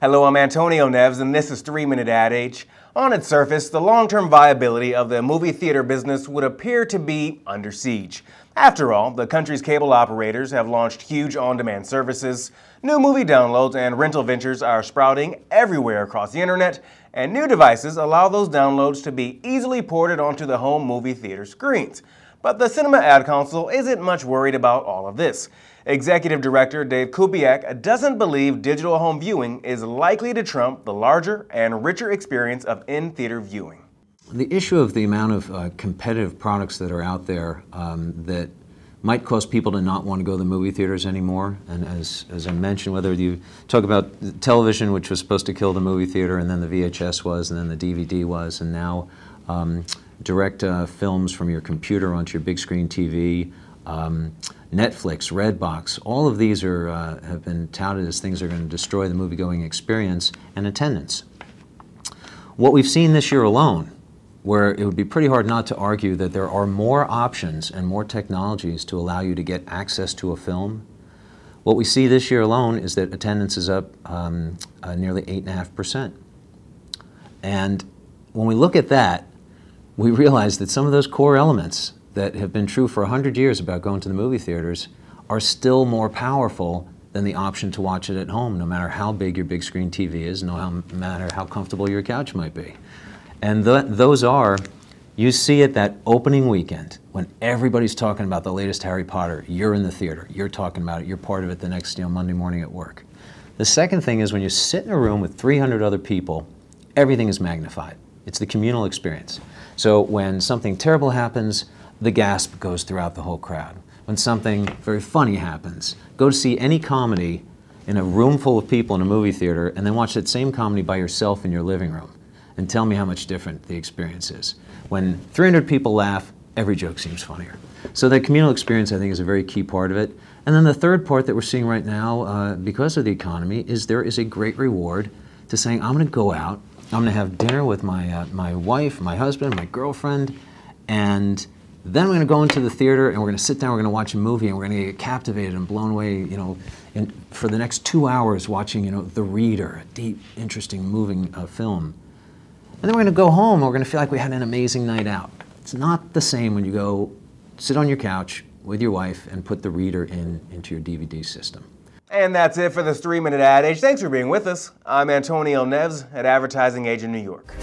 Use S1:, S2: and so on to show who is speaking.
S1: Hello, I'm Antonio Neves, and this is 3-Minute Ad Age. On its surface, the long-term viability of the movie theater business would appear to be under siege. After all, the country's cable operators have launched huge on-demand services, new movie downloads and rental ventures are sprouting everywhere across the internet, and new devices allow those downloads to be easily ported onto the home movie theater screens. But the Cinema Ad Council isn't much worried about all of this. Executive Director Dave Kupiec doesn't believe digital home viewing is likely to trump the larger and richer experience of in-theater viewing.
S2: The issue of the amount of competitive products that are out there that might cause people to not want to go to the movie theaters anymore, and as I mentioned, whether you talk about television, which was supposed to kill the movie theater, and then the VHS was, and then the DVD was, and now direct films from your computer onto your big screen TV, Netflix, Redbox, all of these have been touted as things that are going to destroy the movie-going experience and attendance. What we've seen this year alone, where it would be pretty hard not to argue that there are more options and more technologies to allow you to get access to a film, what we see this year alone is that attendance is up nearly 8.5%. And when we look at that, we realize that some of those core elements that have been true for 100 years about going to the movie theaters are still more powerful than the option to watch it at home, no matter how big your big screen TV is, no matter how comfortable your couch might be. And those are, you see it that opening weekend when everybody's talking about the latest Harry Potter, you're in the theater, you're talking about it, you're part of it the next Monday morning at work. The second thing is when you sit in a room with 300 other people, everything is magnified. It's the communal experience. So when something terrible happens, the gasp goes throughout the whole crowd. When something very funny happens, go to see any comedy in a room full of people in a movie theater and then watch that same comedy by yourself in your living room and tell me how much different the experience is. When 300 people laugh, every joke seems funnier. So that communal experience, I think, is a very key part of it. And then the third part that we're seeing right now, because of the economy, is there is a great reward to saying, I'm going to go out, I'm going to have dinner with my wife, my husband, my girlfriend, and then we're going to go into the theater and we're going to sit down, we're going to watch a movie, and we're going to get captivated and blown away, for the next 2 hours watching, The Reader, a deep, interesting, moving film. And then we're going to go home and we're going to feel like we had an amazing night out. It's not the same when you go sit on your couch with your wife and put The Reader into your DVD system.
S1: And that's it for this 3-Minute Ad Age. Thanks for being with us. I'm Antonio Neves at Advertising Agent New York.